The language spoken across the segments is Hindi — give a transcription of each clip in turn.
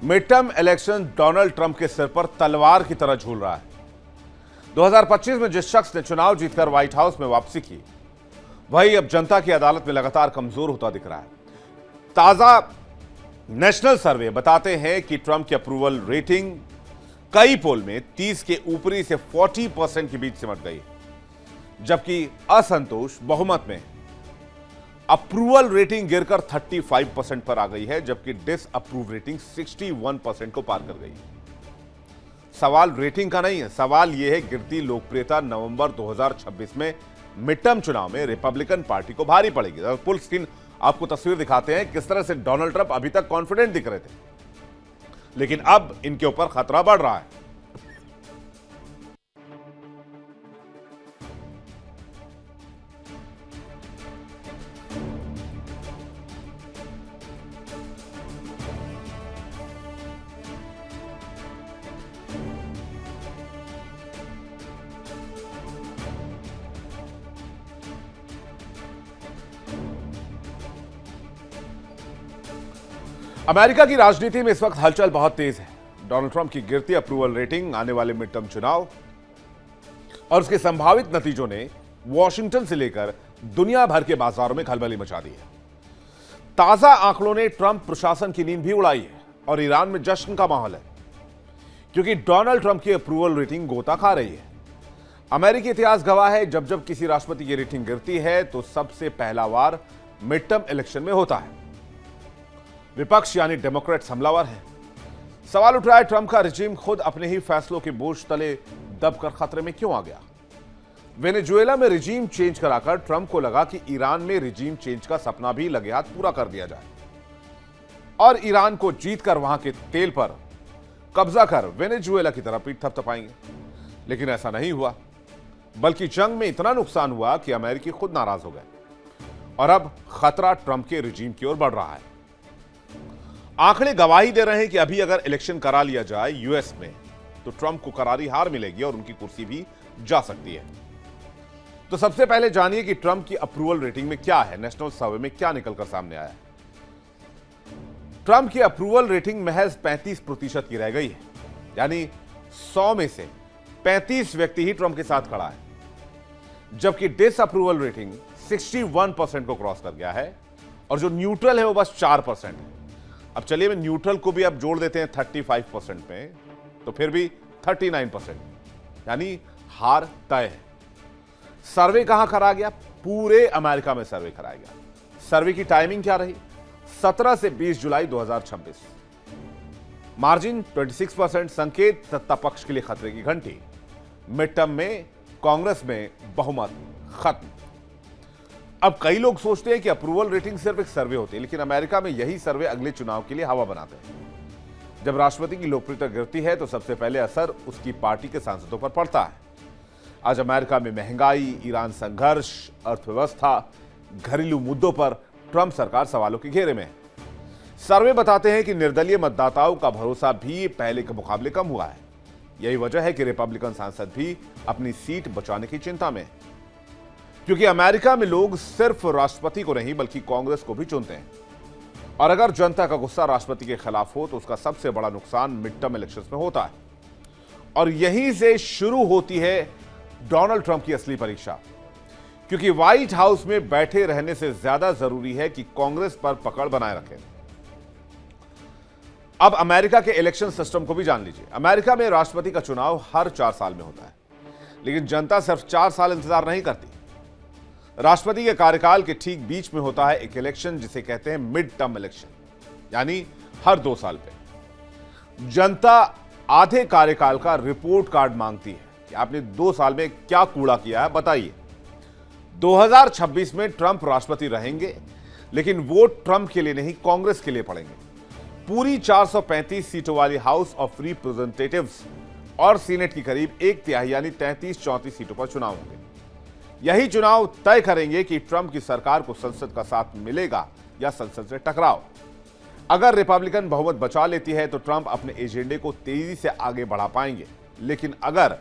Mid term election Donald Trump के सिर पर तलवार की तरह झूल रहा है। 2025 में जिस शख्स ने चुनाव जीतकर व्हाइट हाउस में वापसी की, वही अब जनता की अदालत में लगातार कमजोर होता दिख रहा है। ताजा नेशनल सर्वे बताते हैं कि ट्रंप की अप्रूवल रेटिंग कई पोल में 30 के ऊपरी से 40% के बीच सिमट गई, जबकि असंतोष बहुमत में अप्रूवल रेटिंग गिरकर 35% पर आ गई है, जबकि डिस अप्रूव रेटिंग 61% को पार कर गई। सवाल रेटिंग का नहीं है, सवाल यह है गिरती लोकप्रियता नवंबर 2026 में मिड टर्म चुनाव में रिपब्लिकन पार्टी को भारी पड़ेगी। फुल स्क्रीन आपको तस्वीर दिखाते हैं किस तरह से डोनाल्ड ट्रंप अभी तक कॉन्फिडेंट दिख रहे थे, लेकिन अब इनके ऊपर खतरा बढ़ रहा है। अमेरिका की राजनीति में इस वक्त हलचल बहुत तेज है। डोनाल्ड ट्रंप की गिरती अप्रूवल रेटिंग, आने वाले मिड टर्म चुनाव और उसके संभावित नतीजों ने वॉशिंगटन से लेकर दुनिया भर के बाजारों में खलबली मचा दी है। ताजा आंकड़ों ने ट्रंप प्रशासन की नींद भी उड़ाई है और ईरान में जश्न का माहौल है, क्योंकि डोनाल्ड ट्रंप की अप्रूवल रेटिंग गोता खा रही है। अमेरिकी इतिहास गवाह है, जब जब किसी राष्ट्रपति की रेटिंग गिरती है तो सबसे पहला वार मिड टर्म इलेक्शन में होता है। विपक्ष यानी डेमोक्रेट्स हमलावर है। सवाल उठ रहा है, ट्रंप का रिजीम खुद अपने ही फैसलों के बोझ तले दबकर खतरे में क्यों आ गया। वेनेजुएला में रिजीम चेंज कराकर ट्रंप को लगा कि ईरान में रिजीम चेंज का सपना भी लगे हाथ पूरा कर दिया जाए और ईरान को जीतकर वहां के तेल पर कब्जा कर वेनेजुएला की तरफ पीठ थपथपाएंगे, लेकिन ऐसा नहीं हुआ, बल्कि जंग में इतना नुकसान हुआ कि अमेरिकी खुद नाराज हो गए और अब खतरा ट्रंप के रिजीम की ओर बढ़ रहा है। आंकड़े गवाही दे रहे हैं कि अभी अगर इलेक्शन करा लिया जाए यूएस में तो ट्रंप को करारी हार मिलेगी और उनकी कुर्सी भी जा सकती है। तो सबसे पहले जानिए कि ट्रंप की अप्रूवल रेटिंग में क्या है, नेशनल सर्वे में क्या निकलकर सामने आया है। ट्रंप की अप्रूवल रेटिंग महज 35% की रह गई है, यानी 100 में से 35 व्यक्ति ही ट्रंप के साथ खड़ा है, जबकि डिस अप्रूवल रेटिंग 61% को क्रॉस कर गया है और जो न्यूट्रल है वो बस 4% है। अब चलिए मैं न्यूट्रल को भी अब जोड़ देते हैं 35% में, तो फिर भी 39%, यानी हार तय है। सर्वे कहां करा गया? पूरे अमेरिका में सर्वे कराया गया। सर्वे की टाइमिंग क्या रही? 17 से 20 जुलाई 2026। मार्जिन 26%, संकेत सत्ता पक्ष के लिए खतरे की घंटी। मिड टर्म में कांग्रेस में बहुमत खत्म। अब कई लोग सोचते हैं कि अप्रूवल रेटिंग सिर्फ एक सर्वे होती है, लेकिन अमेरिका में यही सर्वे अगले चुनाव के लिए हवा बनाते हैं। जब राष्ट्रपति की लोकप्रियता गिरती है तो सबसे पहले असर उसकी पार्टी के सांसदों पर पड़ता है। आज अमेरिका में महंगाई, ईरान संघर्ष, अर्थव्यवस्था, घरेलू मुद्दों पर ट्रंप सरकार सवालों के घेरे में है। सर्वे बताते हैं कि निर्दलीय मतदाताओं का भरोसा भी पहले के मुकाबले कम हुआ है। यही वजह है कि रिपब्लिकन सांसद भी अपनी सीट बचाने की चिंता में है, क्योंकि अमेरिका में लोग सिर्फ राष्ट्रपति को नहीं बल्कि कांग्रेस को भी चुनते हैं, और अगर जनता का गुस्सा राष्ट्रपति के खिलाफ हो तो उसका सबसे बड़ा नुकसान मिड टर्म इलेक्शंस में होता है। और यहीं से शुरू होती है डोनाल्ड ट्रंप की असली परीक्षा, क्योंकि व्हाइट हाउस में बैठे रहने से ज्यादा जरूरी है कि कांग्रेस पर पकड़ बनाए रखें। अब अमेरिका के इलेक्शन सिस्टम को भी जान लीजिए। अमेरिका में राष्ट्रपति का चुनाव हर 4 साल में होता है, लेकिन जनता सिर्फ 4 साल इंतजार नहीं करती। राष्ट्रपति के कार्यकाल के ठीक बीच में होता है एक इलेक्शन जिसे कहते हैं मिड टर्म इलेक्शन, यानी हर 2 साल पे। जनता आधे कार्यकाल का रिपोर्ट कार्ड मांगती है कि आपने 2 साल में क्या कूड़ा किया है, बताइए। 2026 में ट्रंप राष्ट्रपति रहेंगे, लेकिन वोट ट्रंप के लिए नहीं कांग्रेस के लिए पड़ेंगे। पूरी 435 सीटों वाली हाउस ऑफ रिप्रेजेंटेटिव्स और सीनेट की करीब 1/3 यानी 33-34 सीटों पर चुनाव होंगे। यही चुनाव तय करेंगे कि ट्रंप की सरकार को संसद का साथ मिलेगा या संसद से टकराव। अगर रिपब्लिकन बहुमत बचा लेती है तो ट्रंप अपने एजेंडे को तेजी से आगे बढ़ा पाएंगे, लेकिन अगर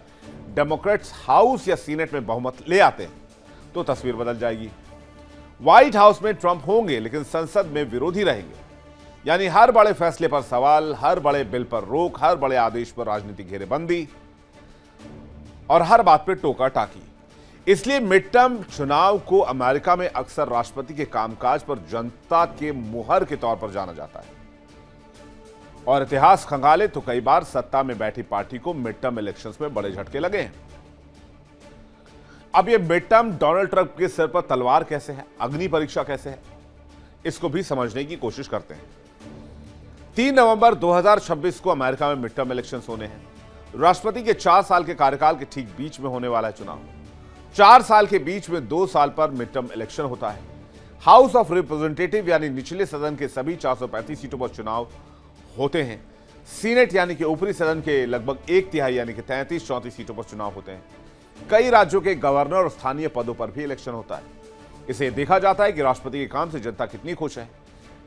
डेमोक्रेट्स हाउस या सीनेट में बहुमत ले आते हैं तो तस्वीर बदल जाएगी। व्हाइट हाउस में ट्रंप होंगे, लेकिन संसद में विरोधी रहेंगे। यानी हर बड़े फैसले पर सवाल, हर बड़े बिल पर रोक, हर बड़े आदेश पर राजनीतिक घेरेबंदी और हर बात पर टोका टाकी। इसलिए मिड टर्म चुनाव को अमेरिका में अक्सर राष्ट्रपति के कामकाज पर जनता के मुहर के तौर पर जाना जाता है और इतिहास खंगाले तो कई बार सत्ता में बैठी पार्टी को मिड टर्म इलेक्शंस में बड़े झटके लगे हैं। अब ये मिड टर्म डोनाल्ड ट्रंप के सिर पर तलवार कैसे है, अग्नि परीक्षा कैसे है, इसको भी समझने की कोशिश करते हैं। 3 नवंबर 2026 को अमेरिका में मिड टर्म इलेक्शंस होने हैं। राष्ट्रपति के 4 साल के कार्यकाल के ठीक बीच में होने वाला है चुनाव। 4 साल के बीच में 2 साल पर मिड टर्म इलेक्शन होता है। हाउस ऑफ रिप्रेजेंटेटिव यानी निचले सदन के सभी 435 सीटों पर चुनाव होते हैं। सीनेट यानी कि ऊपरी सदन के लगभग 1/3 यानी कि 33-34 सीटों पर चुनाव होते हैं। कई राज्यों के गवर्नर और स्थानीय पदों पर भी इलेक्शन होता है। इसे देखा जाता है कि राष्ट्रपति के काम से जनता कितनी खुश है।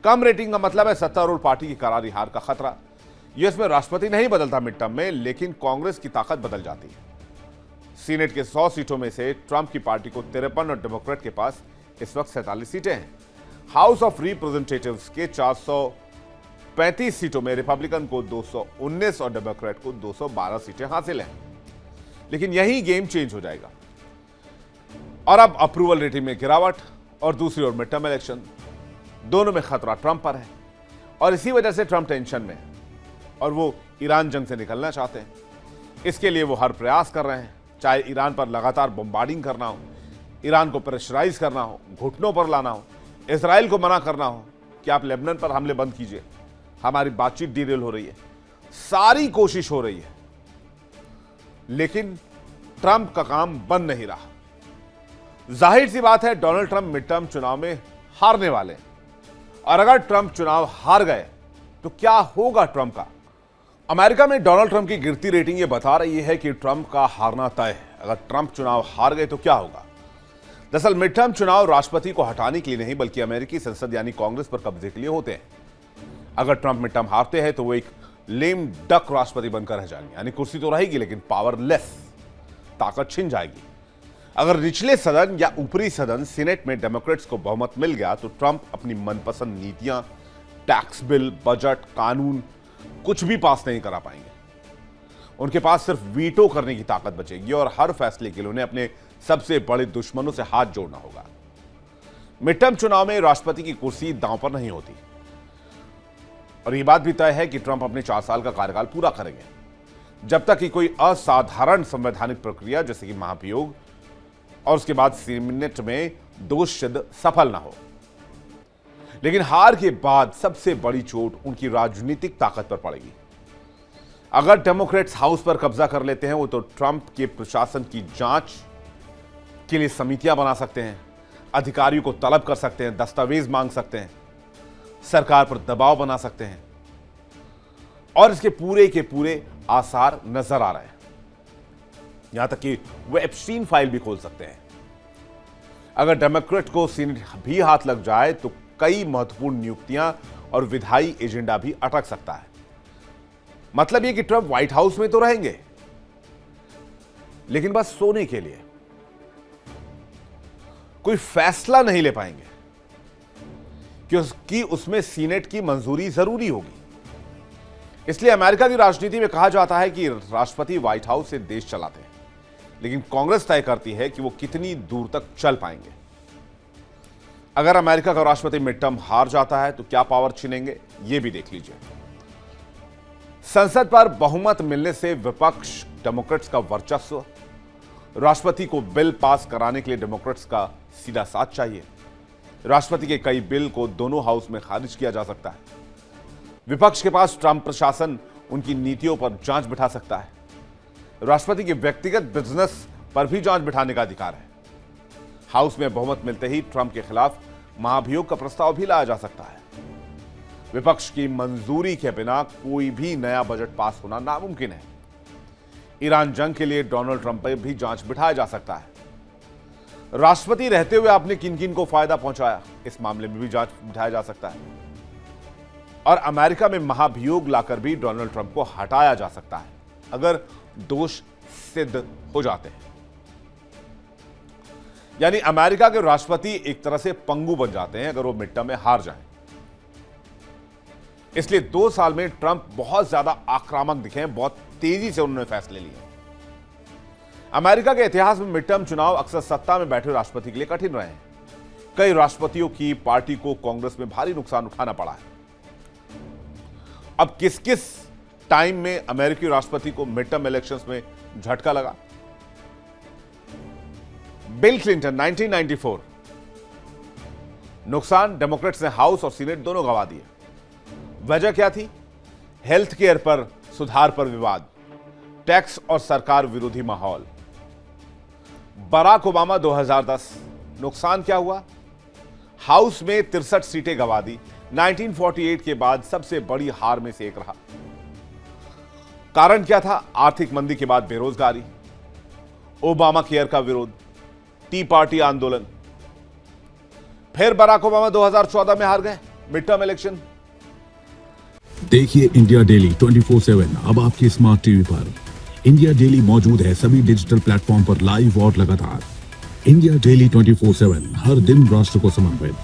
कम रेटिंग का मतलब है सत्तारूढ़ पार्टी की करारी हार का खतरा। यूएस में राष्ट्रपति नहीं बदलता मिड टर्म में, लेकिन कांग्रेस की ताकत बदल जाती है। सीनेट के 100 सीटों में से ट्रंप की पार्टी को 53 और डेमोक्रेट के पास इस वक्त 47 सीटें हैं। हाउस ऑफ रिप्रेजेंटेटिव्स के 435 सीटों में रिपब्लिकन को 219 और डेमोक्रेट को 212 सीटें हासिल हैं। लेकिन यही गेम चेंज हो जाएगा और अब अप्रूवल रेटिंग में गिरावट और दूसरी ओर मिड टर्म इलेक्शन, दोनों में खतरा ट्रंप पर है और इसी वजह से ट्रंप टेंशन में है और वो ईरान जंग से निकलना चाहते हैं। इसके लिए वो हर प्रयास कर रहे हैं, चाहे ईरान पर लगातार बम्बार्डिंग करना हो, ईरान को प्रेशराइज करना हो, घुटनों पर लाना हो, इजराइल को मना करना हो कि आप लेबनान पर हमले बंद कीजिए, हमारी बातचीत डीरेल हो रही है। सारी कोशिश हो रही है, लेकिन ट्रंप का काम बन नहीं रहा। जाहिर सी बात है डोनाल्ड ट्रंप मिड टर्म चुनाव में हारने वाले हैं और अगर ट्रंप चुनाव हार गए तो क्या होगा ट्रंप का। अमेरिका में डोनाल्ड ट्रंप की गिरती रेटिंग ये बता रही है कि ट्रंप का हारना तय है। अगर ट्रंप चुनाव हार गए तो क्या होगा। दरअसल मिड टर्म चुनाव राष्ट्रपति को हटाने के लिए नहीं बल्कि अमेरिकी संसद यानी कांग्रेस पर कब्जे के लिए होते हैं। अगर ट्रंप मिड टर्म हारते हैं तो वो एक लेम डक राष्ट्रपति बनकर रह जाएंगे, यानी कुर्सी तो रहेगी लेकिन पावरलेस, ताकत छिन जाएगी। अगर निचले सदन या ऊपरी सदन सीनेट में डेमोक्रेट्स को बहुमत मिल गया तो ट्रंप अपनी मनपसंद नीतियां, टैक्स बिल, बजट, कानून कुछ भी पास नहीं करा पाएंगे। उनके पास सिर्फ वीटो करने की ताकत बचेगी और हर फैसले के लिए उन्हें अपने सबसे बड़े दुश्मनों से हाथ जोड़ना होगा। मिड टर्म चुनाव में राष्ट्रपति की कुर्सी दांव पर नहीं होती और यह बात भी तय है कि ट्रंप अपने 4 साल का कार्यकाल पूरा करेंगे जब तक कि कोई असाधारण संवैधानिक प्रक्रिया जैसे कि महाभियोग और उसके बाद सीनेट में दोष सिद्ध सफल ना हो। लेकिन हार के बाद सबसे बड़ी चोट उनकी राजनीतिक ताकत पर पड़ेगी। अगर डेमोक्रेट्स हाउस पर कब्जा कर लेते हैं वो तो ट्रंप के प्रशासन की जांच के लिए समितियां बना सकते हैं, अधिकारियों को तलब कर सकते हैं, दस्तावेज मांग सकते हैं, सरकार पर दबाव बना सकते हैं और इसके पूरे के पूरे आसार नजर आ रहे हैं। यहां तक कि वो एप्स्टीन फाइल भी खोल सकते हैं। अगर डेमोक्रेट को सीनेट भी हाथ लग जाए तो कई महत्वपूर्ण नियुक्तियां और विधायी एजेंडा भी अटक सकता है। मतलब यह कि ट्रंप व्हाइट हाउस में तो रहेंगे लेकिन बस सोने के लिए, कोई फैसला नहीं ले पाएंगे क्योंकि उसमें सीनेट की मंजूरी जरूरी होगी। इसलिए अमेरिका की राजनीति में कहा जाता है कि राष्ट्रपति व्हाइट हाउस से देश चलाते हैं, लेकिन कांग्रेस तय करती है कि वो कितनी दूर तक चल पाएंगे। अगर अमेरिका का राष्ट्रपति मिड टर्म हार जाता है तो क्या पावर छीनेंगे, ये भी देख लीजिए। संसद पर बहुमत मिलने से विपक्ष डेमोक्रेट्स का वर्चस्व, राष्ट्रपति को बिल पास कराने के लिए डेमोक्रेट्स का सीधा साथ चाहिए। राष्ट्रपति के कई बिल को दोनों हाउस में खारिज किया जा सकता है। विपक्ष के पास ट्रंप प्रशासन उनकी नीतियों पर जांच बिठा सकता है। राष्ट्रपति के व्यक्तिगत बिजनेस पर भी जांच बिठाने का अधिकार है। हाउस में बहुमत मिलते ही ट्रंप के खिलाफ महाभियोग का प्रस्ताव भी लाया जा सकता है। विपक्ष की मंजूरी के बिना कोई भी नया बजट पास होना नामुमकिन है। ईरान जंग के लिए डोनाल्ड ट्रंप पर भी जांच बिठाया जा सकता है। राष्ट्रपति रहते हुए आपने किन किन को फायदा पहुंचाया, इस मामले में भी जांच बिठाया जा सकता है। और अमेरिका में महाभियोग लाकर भी डोनाल्ड ट्रंप को हटाया जा सकता है अगर दोष सिद्ध हो जाते हैं। यानी अमेरिका के राष्ट्रपति एक तरह से पंगु बन जाते हैं अगर वो मिड टर्म में हार जाएं। इसलिए 2 साल में ट्रंप बहुत ज्यादा आक्रामक दिखे हैं, बहुत तेजी से उन्होंने फैसले लिए। अमेरिका के इतिहास में मिड टर्म चुनाव अक्सर सत्ता में बैठे राष्ट्रपति के लिए कठिन रहे हैं। कई राष्ट्रपतियों की पार्टी को कांग्रेस में भारी नुकसान उठाना पड़ा है। अब किस किस टाइम में अमेरिकी राष्ट्रपति को मिड टर्म इलेक्शंस में झटका लगा? बिल क्लिंटन 1994, नुकसान डेमोक्रेट्स ने हाउस और सीनेट दोनों गंवा दिए। वजह क्या थी? हेल्थ केयर पर सुधार पर विवाद, टैक्स और सरकार विरोधी माहौल। बराक ओबामा 2010, नुकसान क्या हुआ? हाउस में 63 सीटें गंवा दी। 1948 के बाद सबसे बड़ी हार में से एक रहा। कारण क्या था? आर्थिक मंदी के बाद बेरोजगारी, ओबामा केयर का विरोध, टी पार्टी आंदोलन। फिर बराक ओबामा 2014 में हार गए मिड टर्म इलेक्शन। देखिए इंडिया डेली 24/7 अब आपके स्मार्ट टीवी पर। इंडिया डेली मौजूद है सभी डिजिटल प्लेटफॉर्म पर लाइव और लगातार। इंडिया डेली 24/7 हर दिन राष्ट्र को समर्पित।